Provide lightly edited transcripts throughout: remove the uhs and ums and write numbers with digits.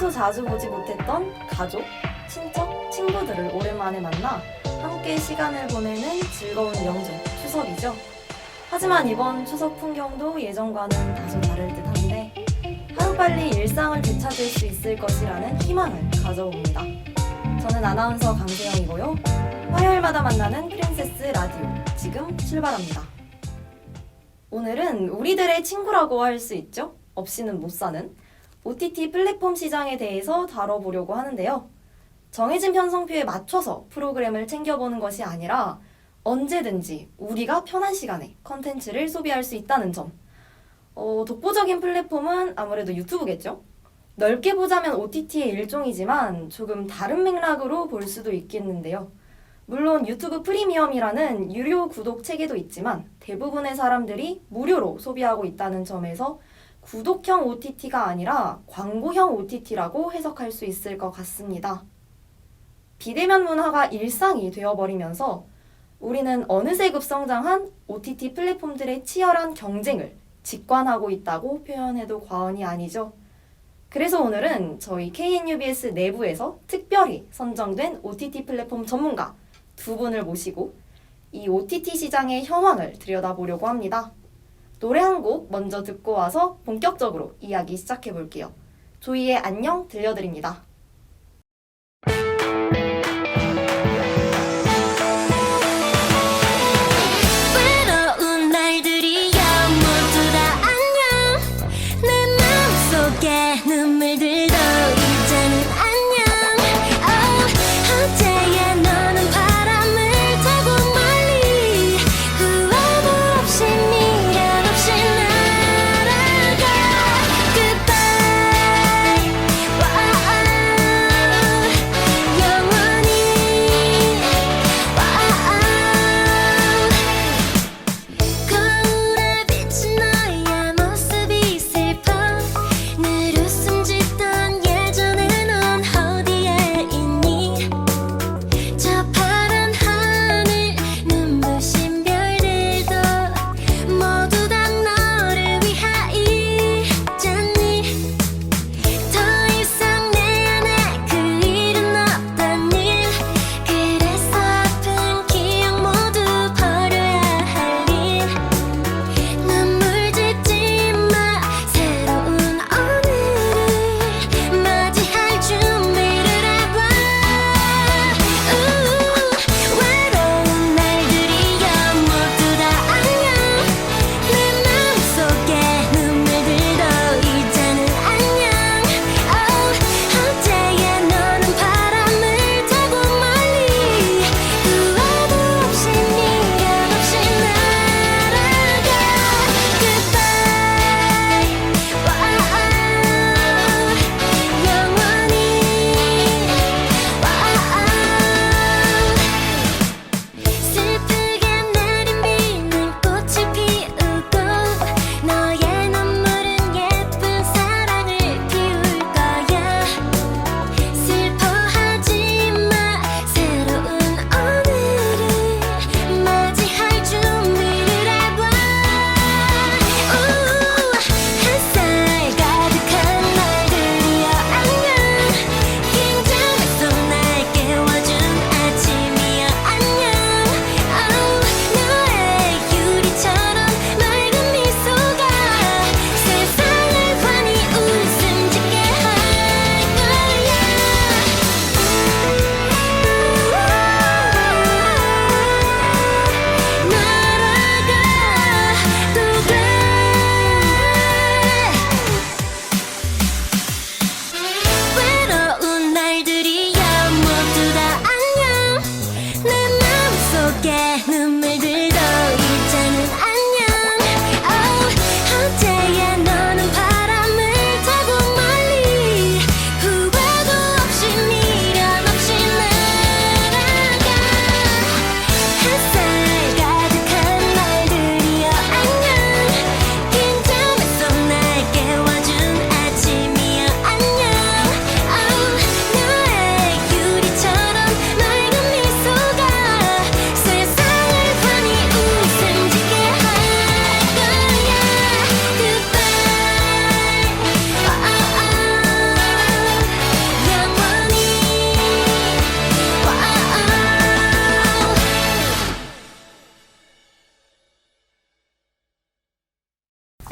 평소 자주 보지 못했던 가족, 친척, 친구들을 오랜만에 만나 함께 시간을 보내는 즐거운 명절, 추석이죠. 하지만 이번 추석 풍경도 예전과는 다소 다를 듯한데 하루빨리 일상을 되찾을 수 있을 것이라는 희망을 가져옵니다. 저는 아나운서 강세영이고요. 화요일마다 만나는 프린세스 라디오, 지금 출발합니다. 오늘은 우리들의 친구라고 할 수 있죠? 없이는 못 사는 OTT 플랫폼 시장에 대해서 다뤄보려고 하는데요. 정해진 편성표에 맞춰서 프로그램을 챙겨보는 것이 아니라 언제든지 우리가 편한 시간에 컨텐츠를 소비할 수 있다는 점. 독보적인 플랫폼은 아무래도 유튜브겠죠? 넓게 보자면 OTT의 일종이지만 조금 다른 맥락으로 볼 수도 있겠는데요. 물론 유튜브 프리미엄이라는 유료 구독 체계도 있지만 대부분의 사람들이 무료로 소비하고 있다는 점에서 구독형 OTT가 아니라 광고형 OTT라고 해석할 수 있을 것 같습니다. 비대면 문화가 일상이 되어버리면서 우리는 어느새 급성장한 OTT 플랫폼들의 치열한 경쟁을 직관하고 있다고 표현해도 과언이 아니죠. 그래서 오늘은 저희 KNUBS 내부에서 특별히 선정된 OTT 플랫폼 전문가 두 분을 모시고 이 OTT 시장의 현황을 들여다보려고 합니다. 노래 한 곡 먼저 듣고 와서 본격적으로 이야기 시작해 볼게요. 조이의 안녕 들려드립니다. 외로운 날들이여 모두 다 안녕. 내 마음속에 눈물들도 이제는 안녕. 어제의 너는 바람을 타고 멀리 후회도 없이 미련 없이 날아가. Goodbye.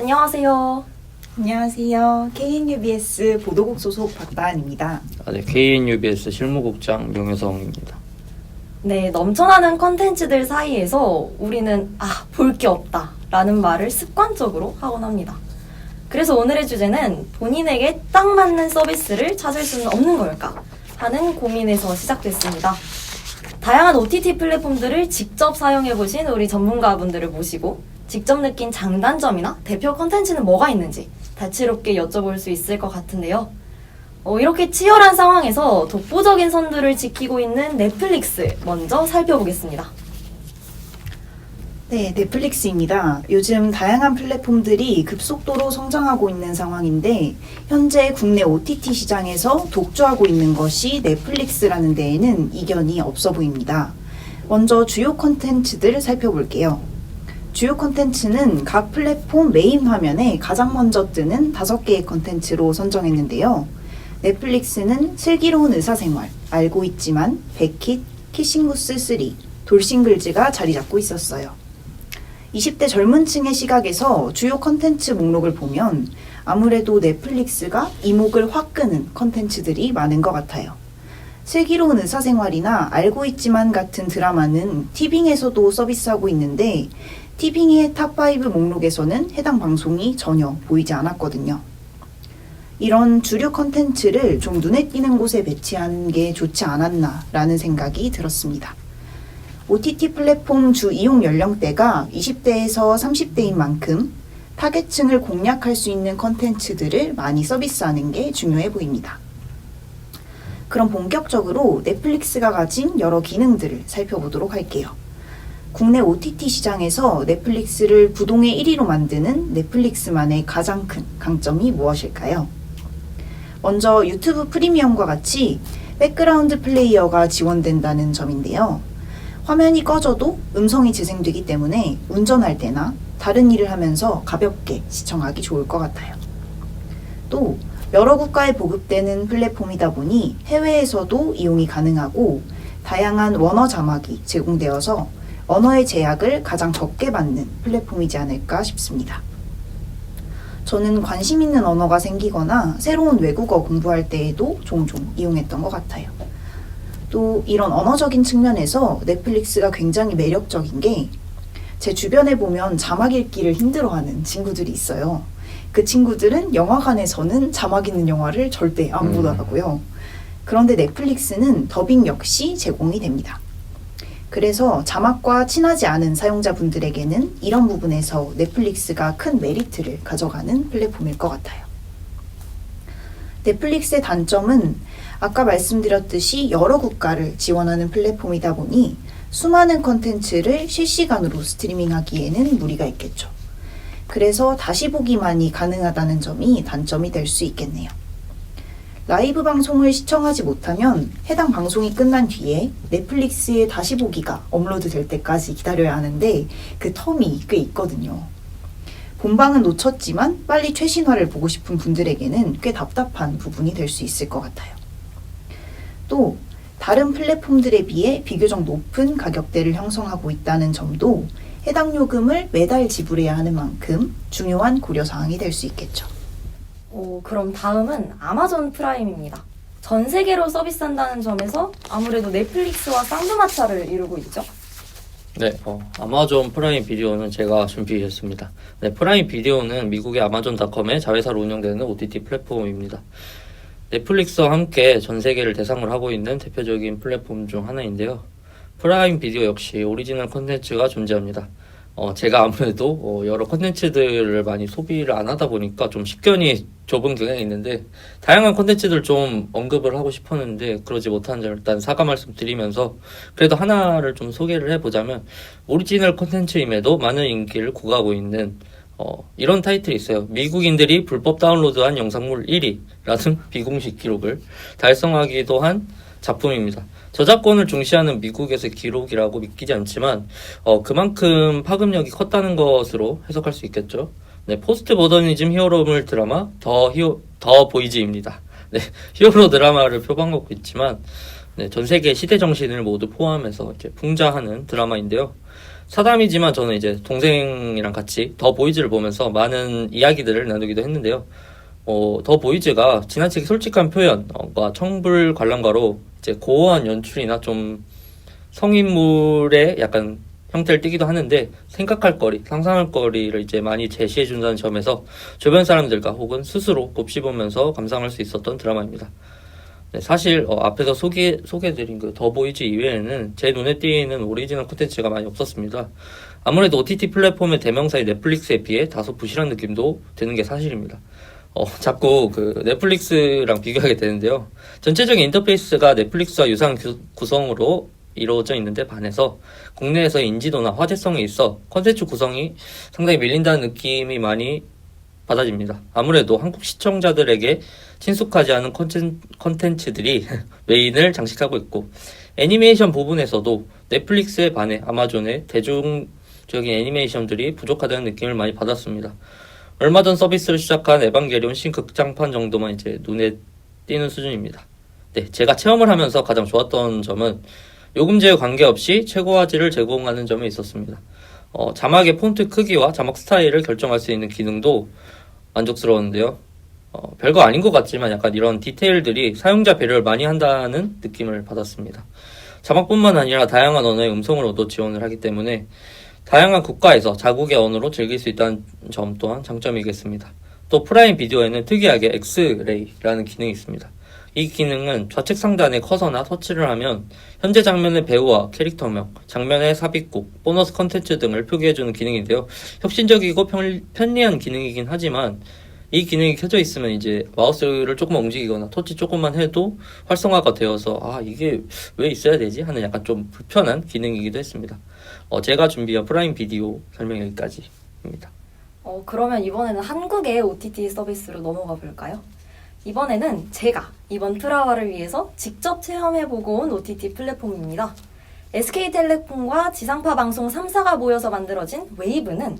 안녕하세요. 안녕하세요. KNUBS 보도국 소속 박다은입니다. 네, KNUBS 실무국장 명효성입니다. 네, 넘쳐나는 컨텐츠들 사이에서 우리는 볼 게 없다 라는 말을 습관적으로 하곤 합니다. 그래서 오늘의 주제는 본인에게 딱 맞는 서비스를 찾을 수는 없는 걸까 하는 고민에서 시작됐습니다. 다양한 OTT 플랫폼들을 직접 사용해보신 우리 전문가분들을 모시고 직접 느낀 장단점이나 대표 컨텐츠는 뭐가 있는지 다채롭게 여쭤볼 수 있을 것 같은데요. 이렇게 치열한 상황에서 독보적인 선두를 지키고 있는 넷플릭스 먼저 살펴보겠습니다. 네, 넷플릭스입니다. 요즘 다양한 플랫폼들이 급속도로 성장하고 있는 상황인데 현재 국내 OTT 시장에서 독주하고 있는 것이 넷플릭스라는 데에는 이견이 없어 보입니다. 먼저 주요 콘텐츠들 살펴볼게요. 주요 콘텐츠는 각 플랫폼 메인 화면에 가장 먼저 뜨는 5개의 콘텐츠로 선정했는데요. 넷플릭스는 슬기로운 의사생활, 알고 있지만, 백킷, 키싱부스 3, 돌싱글즈가 자리 잡고 있었어요. 20대 젊은 층의 시각에서 주요 컨텐츠 목록을 보면 아무래도 넷플릭스가 이목을 확 끄는 컨텐츠들이 많은 것 같아요. 슬기로운 의사생활이나 알고 있지만 같은 드라마는 티빙에서도 서비스하고 있는데 티빙의 탑5 목록에서는 해당 방송이 전혀 보이지 않았거든요. 이런 주류 컨텐츠를 좀 눈에 띄는 곳에 배치하는 게 좋지 않았나라는 생각이 들었습니다. OTT 플랫폼 주 이용 연령대가 20대에서 30대인 만큼 타겟층을 공략할 수 있는 컨텐츠들을 많이 서비스하는 게 중요해 보입니다. 그럼 본격적으로 넷플릭스가 가진 여러 기능들을 살펴보도록 할게요. 국내 OTT 시장에서 넷플릭스를 부동의 1위로 만드는 넷플릭스만의 가장 큰 강점이 무엇일까요? 먼저 유튜브 프리미엄과 같이 백그라운드 플레이어가 지원된다는 점인데요. 화면이 꺼져도 음성이 재생되기 때문에 운전할 때나 다른 일을 하면서 가볍게 시청하기 좋을 것 같아요. 또 여러 국가에 보급되는 플랫폼이다 보니 해외에서도 이용이 가능하고 다양한 원어 자막이 제공되어서 언어의 제약을 가장 적게 받는 플랫폼이지 않을까 싶습니다. 저는 관심 있는 언어가 생기거나 새로운 외국어 공부할 때에도 종종 이용했던 것 같아요. 또 이런 언어적인 측면에서 넷플릭스가 굉장히 매력적인 게 제 주변에 보면 자막 읽기를 힘들어하는 친구들이 있어요. 그 친구들은 영화관에서는 자막 있는 영화를 절대 안 보더라고요. 그런데 넷플릭스는 더빙 역시 제공이 됩니다. 그래서 자막과 친하지 않은 사용자분들에게는 이런 부분에서 넷플릭스가 큰 메리트를 가져가는 플랫폼일 것 같아요. 넷플릭스의 단점은 아까 말씀드렸듯이 여러 국가를 지원하는 플랫폼이다 보니 수많은 컨텐츠를 실시간으로 스트리밍하기에는 무리가 있겠죠. 그래서 다시 보기만이 가능하다는 점이 단점이 될 수 있겠네요. 라이브 방송을 시청하지 못하면 해당 방송이 끝난 뒤에 넷플릭스에 다시 보기가 업로드 될 때까지 기다려야 하는데 그 텀이 꽤 있거든요. 본방은 놓쳤지만 빨리 최신화를 보고 싶은 분들에게는 꽤 답답한 부분이 될 수 있을 것 같아요. 또 다른 플랫폼들에 비해 비교적 높은 가격대를 형성하고 있다는 점도 해당 요금을 매달 지불해야 하는 만큼 중요한 고려사항이 될 수 있겠죠. 그럼 다음은 아마존 프라임입니다. 전 세계로 서비스한다는 점에서 아무래도 넷플릭스와 쌍두마차를 이루고 있죠. 네, 아마존 프라임 비디오는 제가 준비했습니다. 네, 프라임 비디오는 미국의 아마존닷컴의 자회사로 운영되는 OTT 플랫폼입니다. 넷플릭스와 함께 전 세계를 대상으로 하고 있는 대표적인 플랫폼 중 하나인데요. 프라임 비디오 역시 오리지널 콘텐츠가 존재합니다. 제가 아무래도 여러 콘텐츠들을 많이 소비를 안 하다 보니까 좀 식견이 좁은 경향이 있는데 다양한 콘텐츠들 좀 언급을 하고 싶었는데 그러지 못한 점 일단 사과 말씀드리면서 그래도 하나를 좀 소개를 해보자면 오리지널 콘텐츠임에도 많은 인기를 구가하고 있는 이런 타이틀이 있어요. 미국인들이 불법 다운로드한 영상물 1위라는 비공식 기록을 달성하기도 한 작품입니다. 저작권을 중시하는 미국에서의 기록이라고 믿기지 않지만 그만큼 파급력이 컸다는 것으로 해석할 수 있겠죠. 네, 포스트 모더니즘 히어로물 드라마 더 보이즈입니다. 네, 히어로 드라마를 표방하고 있지만 네, 전 세계 시대 정신을 모두 포함해서 이제 풍자하는 드라마인데요. 사담이지만 저는 이제 동생이랑 같이 더 보이즈를 보면서 많은 이야기들을 나누기도 했는데요. 더 보이즈가 지나치게 솔직한 표현과 청불 관람가로 이제 고어한 연출이나 좀 성인물의 약간 형태를 띠기도 하는데 생각할 거리, 상상할 거리를 이제 많이 제시해준다는 점에서 주변 사람들과 혹은 스스로 곱씹으면서 감상할 수 있었던 드라마입니다. 네, 사실 앞에서 소개해드린 그 더 보이즈 이외에는 제 눈에 띄는 오리지널 콘텐츠가 많이 없었습니다. 아무래도 OTT 플랫폼의 대명사인 넷플릭스에 비해 다소 부실한 느낌도 드는 게 사실입니다. 자꾸 그 넷플릭스랑 비교하게 되는데요. 전체적인 인터페이스가 넷플릭스와 유사한 구성으로 이루어져 있는데 반해서 국내에서의 인지도나 화제성에 있어 콘텐츠 구성이 상당히 밀린다는 느낌이 많이 받아집니다. 아무래도 한국 시청자들에게 친숙하지 않은 콘텐츠들이 메인을 장식하고 있고 애니메이션 부분에서도 넷플릭스에 반해 아마존의 대중적인 애니메이션들이 부족하다는 느낌을 많이 받았습니다. 얼마 전 서비스를 시작한 에반게리온 신극장판 정도만 이제 눈에 띄는 수준입니다. 네, 제가 체험을 하면서 가장 좋았던 점은 요금제에 관계없이 최고화질을 제공하는 점에 있었습니다. 자막의 폰트 크기와 자막 스타일을 결정할 수 있는 기능도 만족스러웠는데요. 별거 아닌 것 같지만 약간 이런 디테일들이 사용자 배려를 많이 한다는 느낌을 받았습니다. 자막뿐만 아니라 다양한 언어의 음성으로도 지원을 하기 때문에 다양한 국가에서 자국의 언어로 즐길 수 있다는 점 또한 장점이겠습니다. 또 프라임 비디오에는 특이하게 엑스레이라는 기능이 있습니다. 이 기능은 좌측 상단에 커서나 터치를 하면 현재 장면의 배우와 캐릭터명, 장면의 삽입곡, 보너스 컨텐츠 등을 표기해주는 기능인데요. 혁신적이고 편리한 기능이긴 하지만 이 기능이 켜져 있으면 이제 마우스를 조금만 움직이거나 터치 조금만 해도 활성화가 되어서 이게 왜 있어야 되지? 하는 약간 좀 불편한 기능이기도 했습니다. 제가 준비한 프라임 비디오 설명 여기까지입니다. 그러면 이번에는 한국의 OTT 서비스로 넘어가 볼까요? 이번에는 제가 이번 트라와를 위해서 직접 체험해보고 온 OTT 플랫폼입니다. SK텔레콤과 지상파 방송 3사가 모여서 만들어진 웨이브는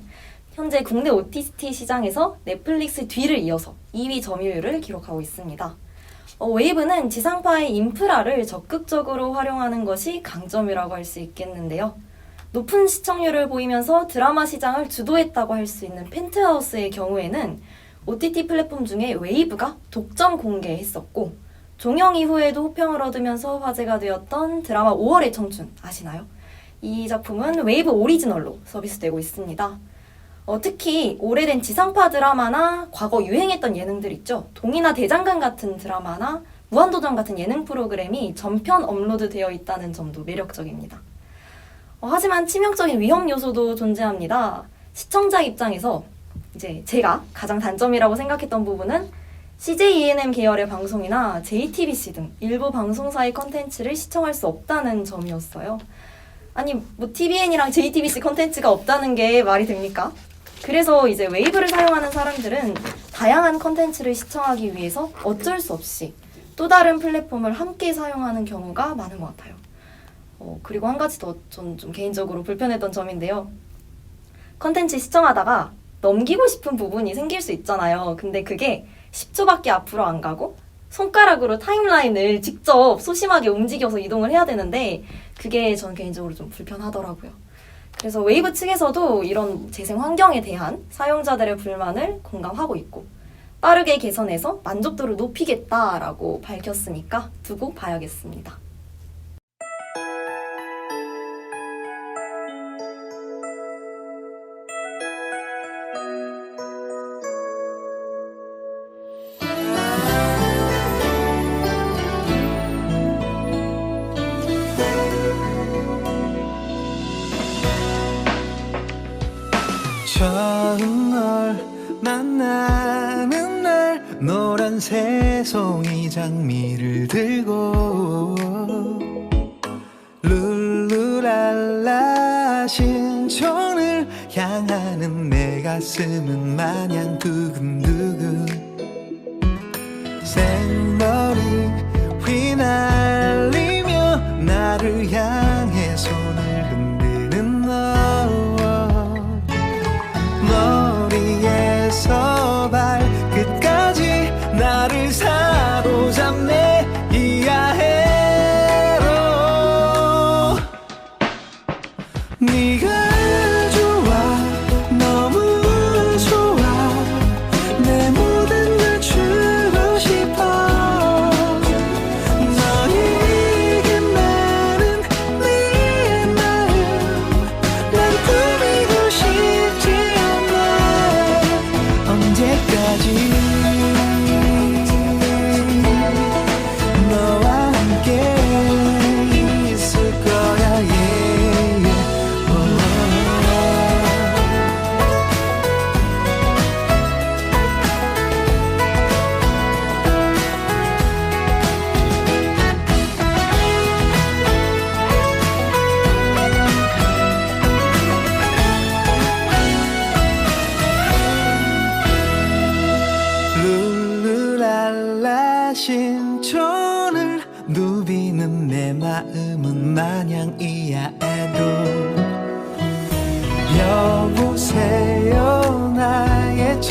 현재 국내 OTT 시장에서 넷플릭스 뒤를 이어서 2위 점유율을 기록하고 있습니다. 웨이브는 지상파의 인프라를 적극적으로 활용하는 것이 강점이라고 할 수 있겠는데요. 높은 시청률을 보이면서 드라마 시장을 주도했다고 할 수 있는 펜트하우스의 경우에는 OTT 플랫폼 중에 웨이브가 독점 공개했었고 종영 이후에도 호평을 얻으면서 화제가 되었던 드라마 5월의 청춘 아시나요? 이 작품은 웨이브 오리지널로 서비스되고 있습니다. 특히 오래된 지상파 드라마나 과거 유행했던 예능들 있죠. 동이나 대장간 같은 드라마나 무한도전 같은 예능 프로그램이 전편 업로드되어 있다는 점도 매력적입니다. 하지만 치명적인 위험 요소도 존재합니다. 시청자 입장에서 이제 제가 가장 단점이라고 생각했던 부분은 CJ ENM 계열의 방송이나 JTBC 등 일부 방송사의 컨텐츠를 시청할 수 없다는 점이었어요. 아니 TVN이랑 JTBC 컨텐츠가 없다는 게 말이 됩니까? 그래서 이제 웨이브를 사용하는 사람들은 다양한 컨텐츠를 시청하기 위해서 어쩔 수 없이 또 다른 플랫폼을 함께 사용하는 경우가 많은 것 같아요. 그리고 한 가지 더 전 좀 개인적으로 불편했던 점인데요. 컨텐츠 시청하다가 넘기고 싶은 부분이 생길 수 있잖아요. 근데 그게 10초밖에 앞으로 안 가고 손가락으로 타임라인을 직접 소심하게 움직여서 이동을 해야 되는데 그게 전 개인적으로 좀 불편하더라고요. 그래서 웨이브 측에서도 이런 재생 환경에 대한 사용자들의 불만을 공감하고 있고 빠르게 개선해서 만족도를 높이겠다라고 밝혔으니까 두고 봐야겠습니다. 처음 널 만나는 날 노란 새송이 장미를 들고 룰루랄라 신촌을 향하는 내 가슴은 마냥 두근두근 생머리 휘날리며 나를 향해 손을 흔드는 너 머리에서 발끝까지 나를 사로잡네 이하해로 네가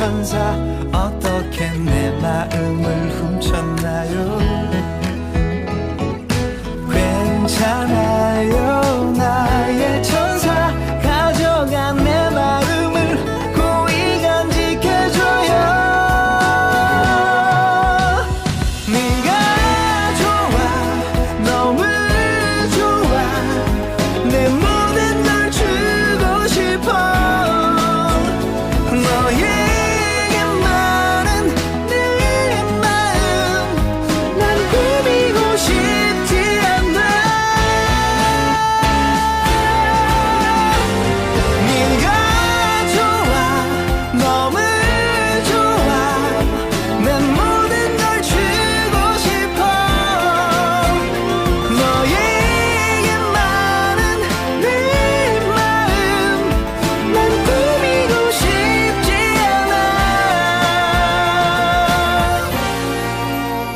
천사 어떻게 내 마음을 훔쳤나요? 괜찮아요 나의 천사 가져간 내 마음을 고이 간직해줘요. 네가 좋아 너무 좋아 내 모든 걸 주고 싶어. 너에게만은 내 마음 난 꾸미고 싶지 않아. 네가 좋아 너무 좋아 내 모든 걸 주고 싶어. 너에게만은 내 마음 난 꾸미고 싶지 않아.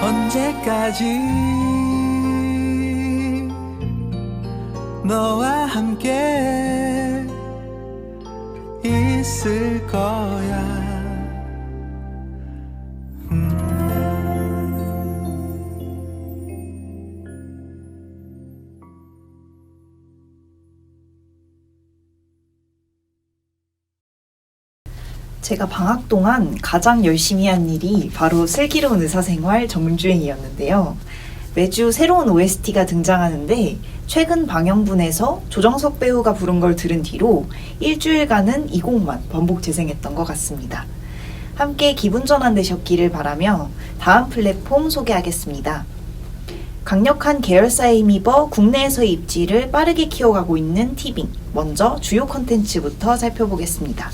언제까지 너와 함께 있을 거야. 제가 방학 동안 가장 열심히 한 일이 바로 슬기로운 의사생활 정주행이었는데요. 매주 새로운 OST가 등장하는데 최근 방영분에서 조정석 배우가 부른 걸 들은 뒤로 일주일간은 이 곡만 반복 재생했던 것 같습니다. 함께 기분 전환 되셨기를 바라며 다음 플랫폼 소개하겠습니다. 강력한 계열사에 힘입어 국내에서의 입지를 빠르게 키워가고 있는 티빙. 먼저 주요 콘텐츠부터 살펴보겠습니다.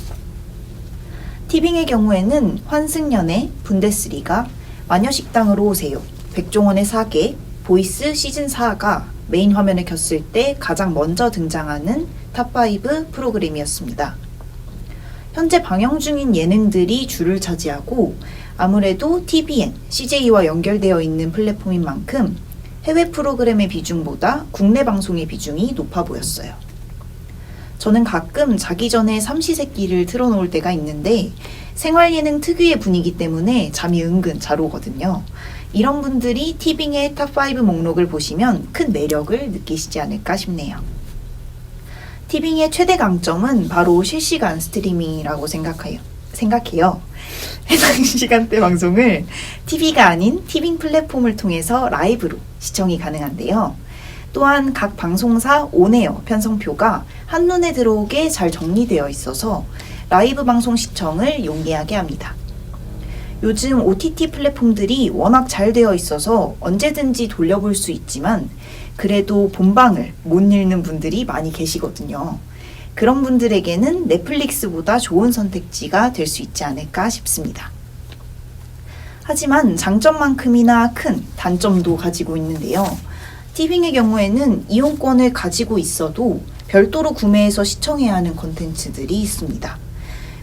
티빙의 경우에는 환승연애, 분데스리가, 마녀식당으로 오세요, 백종원의 사계, 보이스 시즌4가 메인 화면을 켰을 때 가장 먼저 등장하는 탑5 프로그램이었습니다. 현재 방영 중인 예능들이 줄을 차지하고 아무래도 TVN, CJ와 연결되어 있는 플랫폼인 만큼 해외 프로그램의 비중보다 국내 방송의 비중이 높아 보였어요. 저는 가끔 자기 전에 삼시세끼를 틀어놓을 때가 있는데 생활 예능 특유의 분위기 때문에 잠이 은근 잘 오거든요. 이런 분들이 티빙의 탑5 목록을 보시면 큰 매력을 느끼시지 않을까 싶네요. 티빙의 최대 강점은 바로 실시간 스트리밍이라고 생각해요. 해당 시간대 방송을 TV가 아닌 티빙 플랫폼을 통해서 라이브로 시청이 가능한데요. 또한 각 방송사 온에어 편성표가 한눈에 들어오게 잘 정리되어 있어서 라이브 방송 시청을 용이하게 합니다. 요즘 OTT 플랫폼들이 워낙 잘 되어 있어서 언제든지 돌려볼 수 있지만 그래도 본방을 못 읽는 분들이 많이 계시거든요. 그런 분들에게는 넷플릭스보다 좋은 선택지가 될 수 있지 않을까 싶습니다. 하지만 장점만큼이나 큰 단점도 가지고 있는데요. 티빙의 경우에는 이용권을 가지고 있어도 별도로 구매해서 시청해야 하는 콘텐츠들이 있습니다.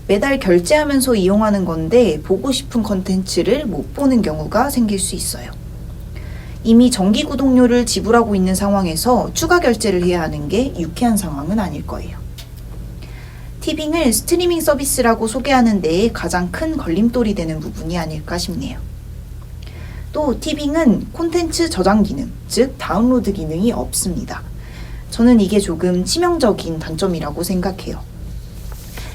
매달 결제하면서 이용하는 건데 보고 싶은 콘텐츠를 못 보는 경우가 생길 수 있어요. 이미 정기 구독료를 지불하고 있는 상황에서 추가 결제를 해야 하는 게 유쾌한 상황은 아닐 거예요. 티빙을 스트리밍 서비스라고 소개하는 데에 가장 큰 걸림돌이 되는 부분이 아닐까 싶네요. 또 티빙은 콘텐츠 저장 기능, 즉 다운로드 기능이 없습니다. 저는 이게 조금 치명적인 단점이라고 생각해요.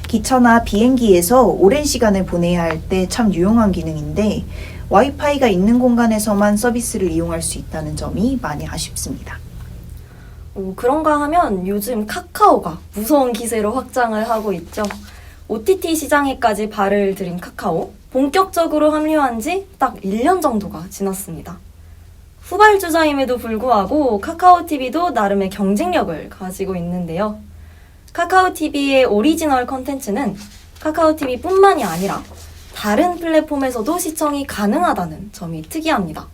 기차나 비행기에서 오랜 시간을 보내야 할 때 참 유용한 기능인데 와이파이가 있는 공간에서만 서비스를 이용할 수 있다는 점이 많이 아쉽습니다. 그런가 하면 요즘 카카오가 무서운 기세로 확장을 하고 있죠. OTT 시장에까지 발을 들인 카카오, 본격적으로 합류한 지 딱 1년 정도가 지났습니다. 후발주자임에도 불구하고 카카오TV도 나름의 경쟁력을 가지고 있는데요. 카카오TV의 오리지널 컨텐츠는 카카오TV뿐만이 아니라 다른 플랫폼에서도 시청이 가능하다는 점이 특이합니다.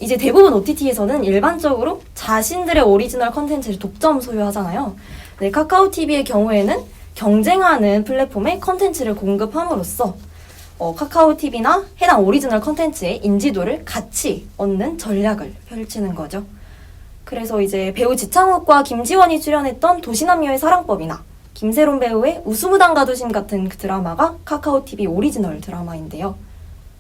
이제 대부분 OTT에서는 일반적으로 자신들의 오리지널 컨텐츠를 독점 소유하잖아요. 네, 카카오TV의 경우에는 경쟁하는 플랫폼에 컨텐츠를 공급함으로써 카카오TV나 해당 오리지널 컨텐츠의 인지도를 같이 얻는 전략을 펼치는 거죠. 그래서 이제 배우 지창욱과 김지원이 출연했던 도시남녀의 사랑법이나 김세론 배우의 우수무당 가두심 같은 그 드라마가 카카오TV 오리지널 드라마인데요.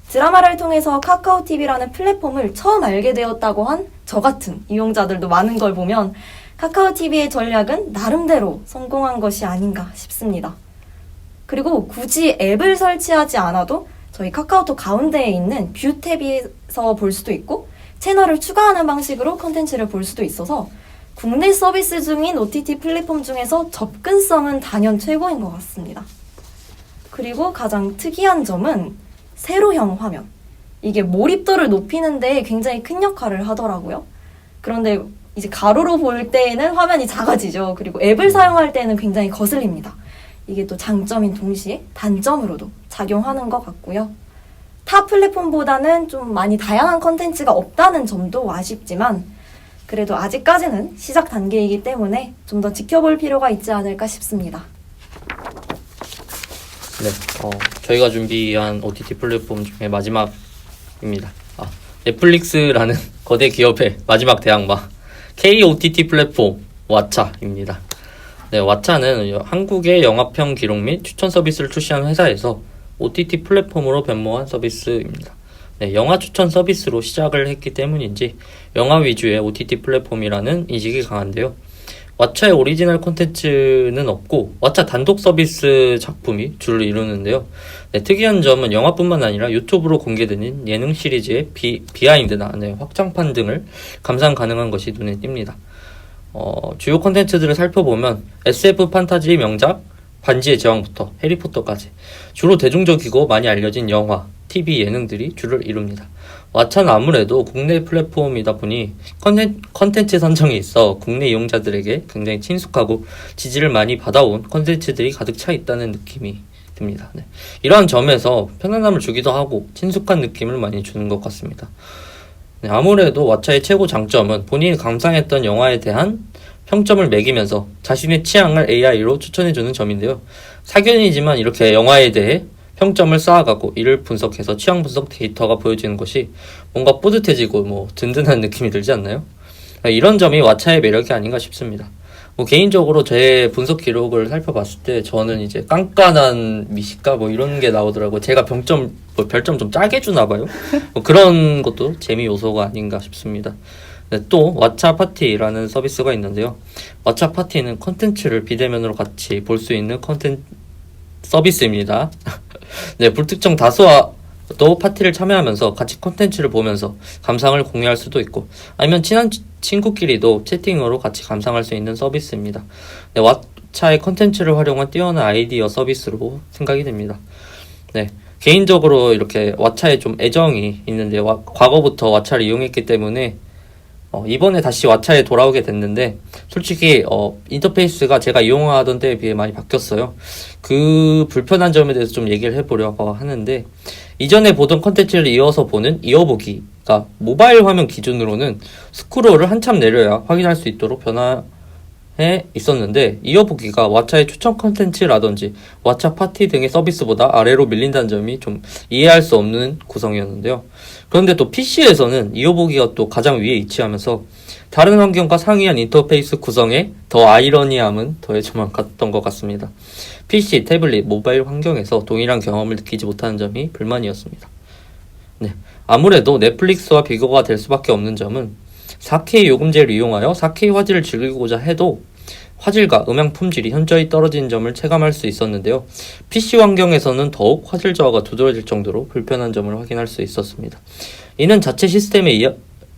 드라마를 통해서 카카오TV라는 플랫폼을 처음 알게 되었다고 한 저 같은 이용자들도 많은 걸 보면 카카오TV의 전략은 나름대로 성공한 것이 아닌가 싶습니다. 그리고 굳이 앱을 설치하지 않아도 저희 카카오톡 가운데에 있는 뷰 탭에서 볼 수도 있고 채널을 추가하는 방식으로 컨텐츠를 볼 수도 있어서 국내 서비스 중인 OTT 플랫폼 중에서 접근성은 단연 최고인 것 같습니다. 그리고 가장 특이한 점은 세로형 화면. 이게 몰입도를 높이는 데 굉장히 큰 역할을 하더라고요. 그런데 이제 가로로 볼 때에는 화면이 작아지죠. 그리고 앱을 사용할 때는 굉장히 거슬립니다. 이게 또 장점인 동시에 단점으로도 작용하는 것 같고요. 타 플랫폼보다는 좀 많이 다양한 컨텐츠가 없다는 점도 아쉽지만 그래도 아직까지는 시작 단계이기 때문에 좀 더 지켜볼 필요가 있지 않을까 싶습니다. 네, 저희가 준비한 OTT 플랫폼 중에 마지막입니다. 넷플릭스라는 거대 기업의 마지막 대항마 KOTT 플랫폼 왓챠입니다. 네, 왓챠는 한국의 영화평 기록 및 추천 서비스를 출시한 회사에서 OTT 플랫폼으로 변모한 서비스입니다. 네, 영화 추천 서비스로 시작을 했기 때문인지 영화 위주의 OTT 플랫폼이라는 인식이 강한데요. 왓챠의 오리지널 콘텐츠는 없고 왓챠 단독 서비스 작품이 주를 이루는데요. 네, 특이한 점은 영화뿐만 아니라 유튜브로 공개되는 예능 시리즈의 비하인드나 확장판 등을 감상 가능한 것이 눈에 띕니다. 주요 콘텐츠들을 살펴보면 SF 판타지 명작 반지의 제왕부터 해리포터까지 주로 대중적이고 많이 알려진 영화, TV 예능들이 주를 이룹니다. 왓챠는 아무래도 국내 플랫폼이다 보니 컨텐츠 선정에 있어 국내 이용자들에게 굉장히 친숙하고 지지를 많이 받아온 컨텐츠들이 가득 차 있다는 느낌이 듭니다. 네. 이러한 점에서 편안함을 주기도 하고 친숙한 느낌을 많이 주는 것 같습니다. 네, 아무래도 왓챠의 최고 장점은 본인이 감상했던 영화에 대한 평점을 매기면서 자신의 취향을 AI로 추천해주는 점인데요. 사견이지만 이렇게 영화에 대해 평점을 쌓아가고 이를 분석해서 취향 분석 데이터가 보여지는 것이 뭔가 뿌듯해지고 든든한 느낌이 들지 않나요? 이런 점이 왓챠의 매력이 아닌가 싶습니다. 개인적으로 제 분석 기록을 살펴봤을 때 저는 이제 깐깐한 미식가 이런 게 나오더라고요. 제가 별점 좀 짜게 주나봐요. 그런 것도 재미 요소가 아닌가 싶습니다. 네, 또 왓챠 파티라는 서비스가 있는데요. 왓챠 파티는 컨텐츠를 비대면으로 같이 볼 수 있는 컨텐츠 서비스입니다. 네, 불특정 다수와도 파티를 참여하면서 같이 컨텐츠를 보면서 감상을 공유할 수도 있고 아니면 친한 친구끼리도 채팅으로 같이 감상할 수 있는 서비스입니다. 네, 왓챠의 컨텐츠를 활용한 뛰어난 아이디어 서비스로 생각이 됩니다. 네, 개인적으로 이렇게 왓챠에 좀 애정이 있는데 과거부터 왓챠를 이용했기 때문에 이번에 다시 왓챠에 돌아오게 됐는데 솔직히 인터페이스가 제가 이용하던 때에 비해 많이 바뀌었어요. 그 불편한 점에 대해서 좀 얘기를 해보려고 하는데 이전에 보던 컨텐츠를 이어서 보는 이어보기가 모바일 화면 기준으로는 스크롤을 한참 내려야 확인할 수 있도록 변화해 있었는데 이어보기가 왓챠의 추천 컨텐츠라든지 왓챠 파티 등의 서비스보다 아래로 밀린다는 점이 좀 이해할 수 없는 구성이었는데요. 그런데 또 PC에서는 이어보기가 또 가장 위에 위치하면서 다른 환경과 상이한 인터페이스 구성에 더 아이러니함은 더해져만 갔던 것 같습니다. PC, 태블릿, 모바일 환경에서 동일한 경험을 느끼지 못하는 점이 불만이었습니다. 네, 아무래도 넷플릭스와 비교가 될 수밖에 없는 점은 4K 요금제를 이용하여 4K 화질을 즐기고자 해도 화질과 음향 품질이 현저히 떨어진 점을 체감할 수 있었는데요. PC 환경에서는 더욱 화질 저하가 두드러질 정도로 불편한 점을 확인할 수 있었습니다. 이는 자체 시스템에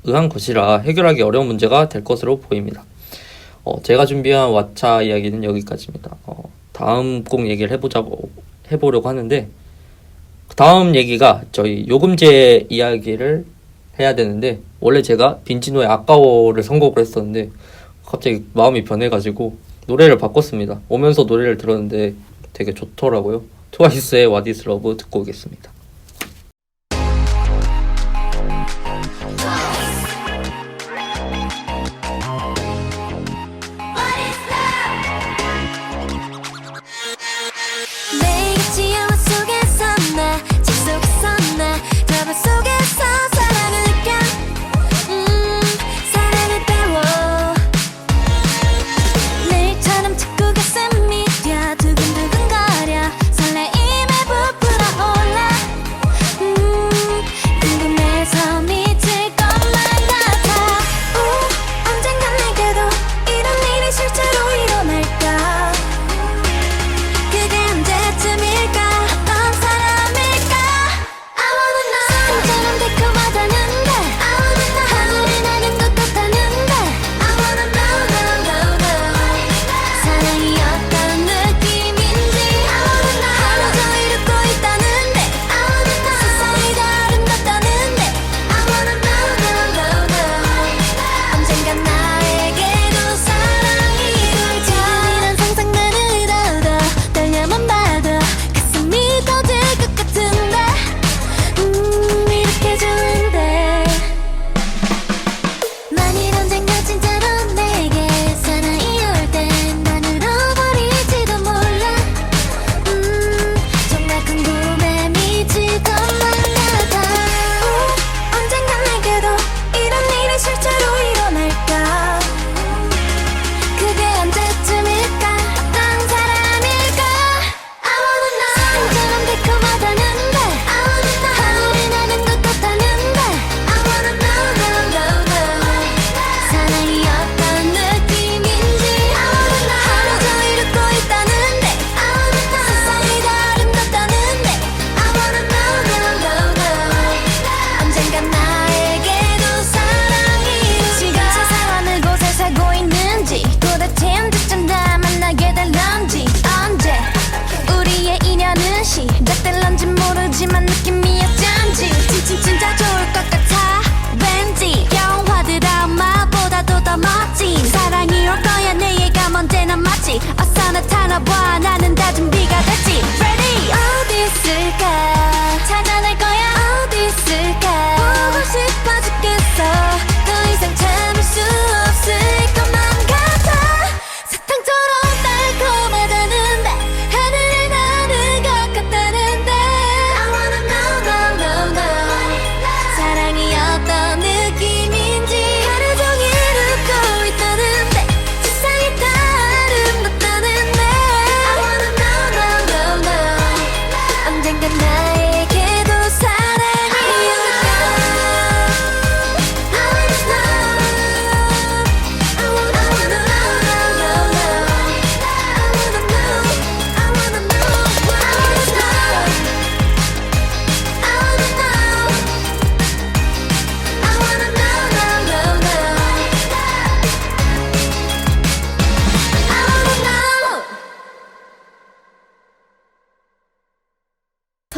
의한 것이라 해결하기 어려운 문제가 될 것으로 보입니다. 제가 준비한 왓챠 이야기는 여기까지입니다. 다음 꼭 얘기를 해보려고 하는데 다음 얘기가 저희 요금제 이야기를 해야 되는데 원래 제가 빈지노의 아까워를 선곡을 했었는데 갑자기 마음이 변해가지고 노래를 바꿨습니다. 오면서 노래를 들었는데 되게 좋더라고요. 트와이스의 What is Love 듣고 오겠습니다. 매일 지하와 속에서 나 집 속에서 나 드라마 속에서 사랑을 느껴 사랑을 배워 내일처럼 자꾸 가슴이 뛰어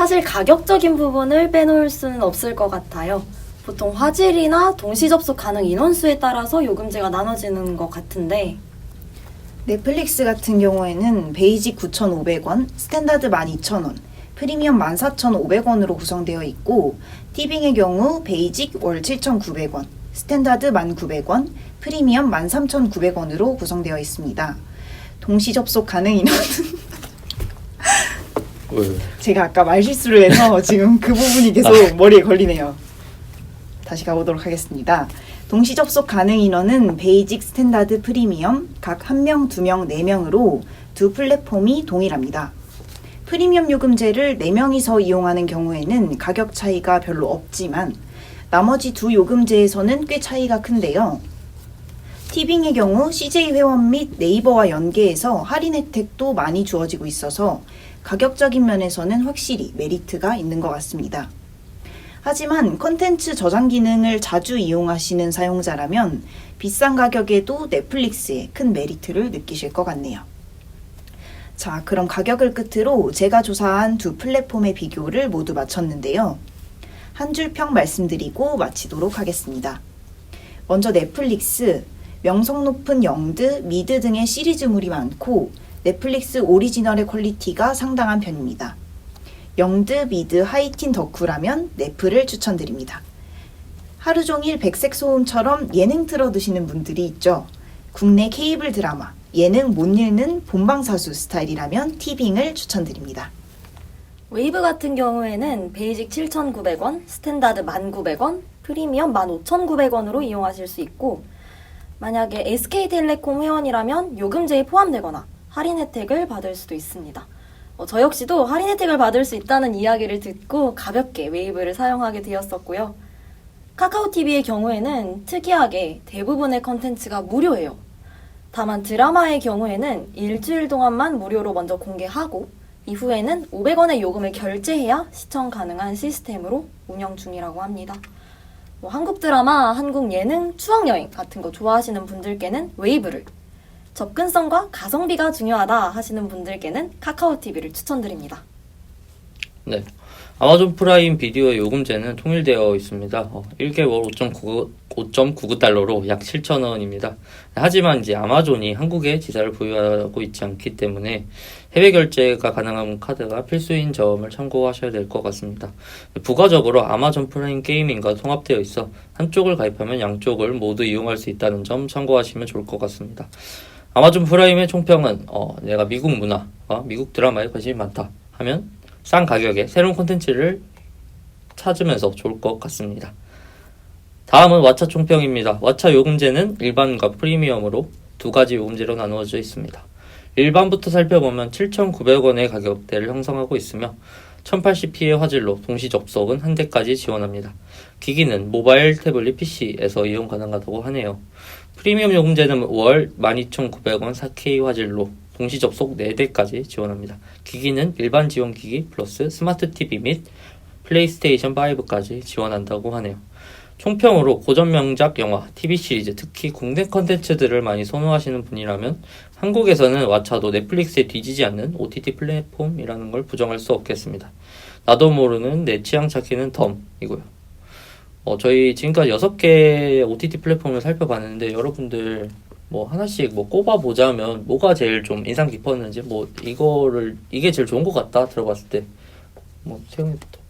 사실 가격적인 부분을 빼놓을 수는 없을 것 같아요. 보통 화질이나 동시 접속 가능 인원수에 따라서 요금제가 나눠지는 것 같은데 넷플릭스 같은 경우에는 베이직 9,500원, 스탠다드 12,000원, 프리미엄 14,500원으로 구성되어 있고 티빙의 경우 베이직 월 7,900원, 스탠다드 1,900원, 프리미엄 13,900원으로 구성되어 있습니다. 동시 접속 가능 인원은 왜? 제가 아까 말실수를 해서 지금 그 부분이 계속 머리에 걸리네요. 다시 가보도록 하겠습니다. 동시 접속 가능 인원은 베이직, 스탠다드, 프리미엄 각 1명, 2명, 4명으로 두 플랫폼이 동일합니다. 프리미엄 요금제를 4명이서 이용하는 경우에는 가격 차이가 별로 없지만 나머지 두 요금제에서는 꽤 차이가 큰데요. 티빙의 경우 CJ 회원 및 네이버와 연계해서 할인 혜택도 많이 주어지고 있어서 가격적인 면에서는 확실히 메리트가 있는 것 같습니다. 하지만 컨텐츠 저장 기능을 자주 이용하시는 사용자라면 비싼 가격에도 넷플릭스에 큰 메리트를 느끼실 것 같네요. 자, 그럼 가격을 끝으로 제가 조사한 두 플랫폼의 비교를 모두 마쳤는데요. 한 줄 평 말씀드리고 마치도록 하겠습니다. 먼저 넷플릭스, 명성 높은 영드, 미드 등의 시리즈물이 많고 넷플릭스 오리지널의 퀄리티가 상당한 편입니다. 영드, 미드, 하이틴 덕후라면 넷플을 추천드립니다. 하루 종일 백색 소음처럼 예능 틀어드시는 분들이 있죠. 국내 케이블 드라마, 예능 못 읽는 본방사수 스타일이라면 티빙을 추천드립니다. 웨이브 같은 경우에는 베이직 7,900원, 스탠다드 1,900원, 프리미엄 15,900원으로 이용하실 수 있고 만약에 SK텔레콤 회원이라면 요금제에 포함되거나 할인 혜택을 받을 수도 있습니다. 저 역시도 할인 혜택을 받을 수 있다는 이야기를 듣고 가볍게 웨이브를 사용하게 되었었고요. 카카오TV의 경우에는 특이하게 대부분의 컨텐츠가 무료예요. 다만 드라마의 경우에는 일주일 동안만 무료로 먼저 공개하고 이후에는 500원의 요금을 결제해야 시청 가능한 시스템으로 운영 중이라고 합니다. 한국 드라마, 한국 예능, 추억여행 같은 거 좋아하시는 분들께는 웨이브를, 접근성과 가성비가 중요하다 하시는 분들께는 카카오TV를 추천드립니다. 네. 아마존 프라임 비디오의 요금제는 통일되어 있습니다. 1개월 5.99달러로 약 7,000원입니다. 하지만 이제 아마존이 한국에 지사를 보유하고 있지 않기 때문에 해외 결제가 가능한 카드가 필수인 점을 참고하셔야 될 것 같습니다. 부가적으로 아마존 프라임 게이밍과 통합되어 있어 한쪽을 가입하면 양쪽을 모두 이용할 수 있다는 점 참고하시면 좋을 것 같습니다. 아마존 프라임의 총평은 내가 미국 문화와 미국 드라마에 관심이 많다 하면 싼 가격에 새로운 콘텐츠를 찾으면서 좋을 것 같습니다. 다음은 왓챠 총평입니다. 왓챠 요금제는 일반과 프리미엄으로 두 가지 요금제로 나누어져 있습니다. 일반부터 살펴보면 7,900원의 가격대를 형성하고 있으며 1080p의 화질로 동시 접속은 한 대까지 지원합니다. 기기는 모바일, 태블릿, PC에서 이용 가능하다고 하네요. 프리미엄 요금제는 월 12,900원 4K 화질로 동시 접속 4대까지 지원합니다. 기기는 일반 지원기기 플러스 스마트 TV 및 플레이스테이션 5까지 지원한다고 하네요. 총평으로 고전 명작 영화, TV 시리즈, 특히 국내 컨텐츠들을 많이 선호하시는 분이라면 한국에서는 왓챠도 넷플릭스에 뒤지지 않는 OTT 플랫폼이라는 걸 부정할 수 없겠습니다. 나도 모르는 내 취향 찾기는 덤이고요. 저희 지금까지 6개의 OTT 플랫폼을 살펴봤는데 여러분들 하나씩 꼽아보자면 뭐가 제일 좀 인상 깊었는지 이게 제일 좋은 것 같다 들어봤을 때 세영이부터.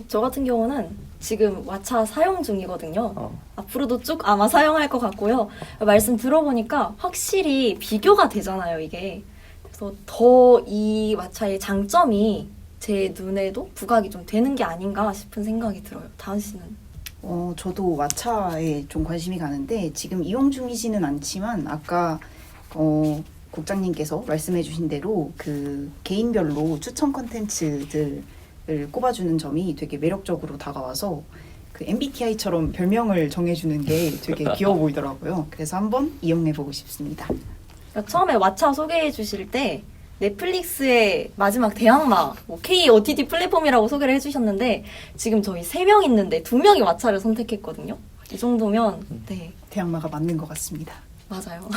저 같은 경우는 지금 왓챠 사용 중이거든요. 앞으로도 쭉 아마 사용할 것 같고요. 말씀 들어보니까 확실히 비교가 되잖아요, 이게. 그래서 더 이 왓챠의 장점이 제 눈에도 부각이 좀 되는 게 아닌가 싶은 생각이 들어요. 다은 씨는? 저도 왓챠에 좀 관심이 가는데 지금 이용 중이지는 않지만 아까 국장님께서 말씀해주신 대로 그 개인별로 추천 컨텐츠들을 꼽아주는 점이 되게 매력적으로 다가와서 그 MBTI처럼 별명을 정해주는 게 되게 귀여워 보이더라고요. 그래서 한번 이용해보고 싶습니다. 그러니까 처음에 왓챠 소개해 주실 때 넷플릭스의 마지막 대항마 K OTT 플랫폼이라고 소개를 해주셨는데 지금 저희 3명 있는데 2명이 왓챠를 선택했거든요. 이 정도면 네, 대항마가 맞는 것 같습니다. 맞아요.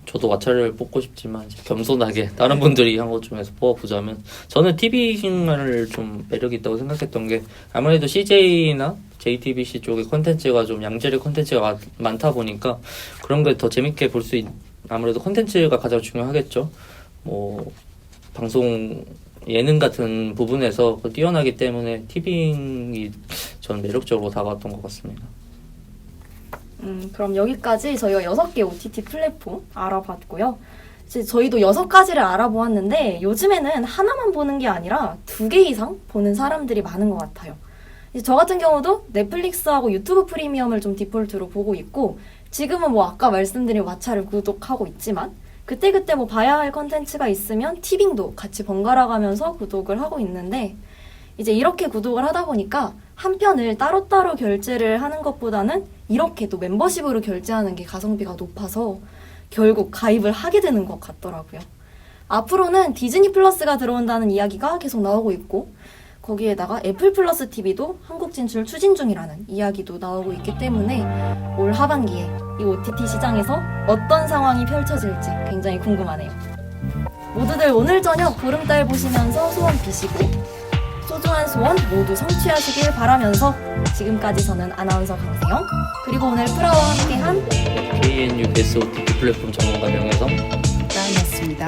저도 왓챠를 뽑고 싶지만 이제 겸손하게 다른 분들이 한 것 중에서 뽑아보자면 저는 TV를 좀 매력이 있다고 생각했던 게 아무래도 CJ나 JTBC 쪽의 콘텐츠가 좀 양질의 콘텐츠가 많다 보니까 그런 게 더 재밌게 볼 수 아무래도 콘텐츠가 가장 중요하겠죠. 뭐 방송 예능 같은 부분에서 뛰어나기 때문에 티빙이 전 매력적으로 다가왔던 것 같습니다. 그럼 여기까지 저희가 6개 OTT 플랫폼 알아봤고요. 이제 저희도 6가지를 알아보았는데 요즘에는 하나만 보는 게 아니라 2개 이상 보는 사람들이 많은 것 같아요. 이제 저 같은 경우도 넷플릭스하고 유튜브 프리미엄을 좀 디폴트로 보고 있고 지금은 뭐 아까 말씀드린 왓챠를 구독하고 있지만 그때그때 뭐 봐야 할 컨텐츠가 있으면 티빙도 같이 번갈아 가면서 구독을 하고 있는데 이제 이렇게 구독을 하다 보니까 한 편을 따로따로 결제를 하는 것보다는 이렇게 또 멤버십으로 결제하는 게 가성비가 높아서 결국 가입을 하게 되는 것 같더라고요. 앞으로는 디즈니 플러스가 들어온다는 이야기가 계속 나오고 있고 거기에다가 애플 플러스 TV도 한국 진출 추진 중이라는 이야기도 나오고 있기 때문에 올 하반기에 이 OTT 시장에서 어떤 상황이 펼쳐질지 굉장히 궁금하네요. 모두들 오늘 저녁 보름달 보시면서 소원 비시고 소중한 소원 모두 성취하시길 바라면서 지금까지 저는 아나운서 강세영 그리고 오늘 프라와 함께한 KNU 베스트 OTT 플랫폼 전문가 명예성 나였습니다.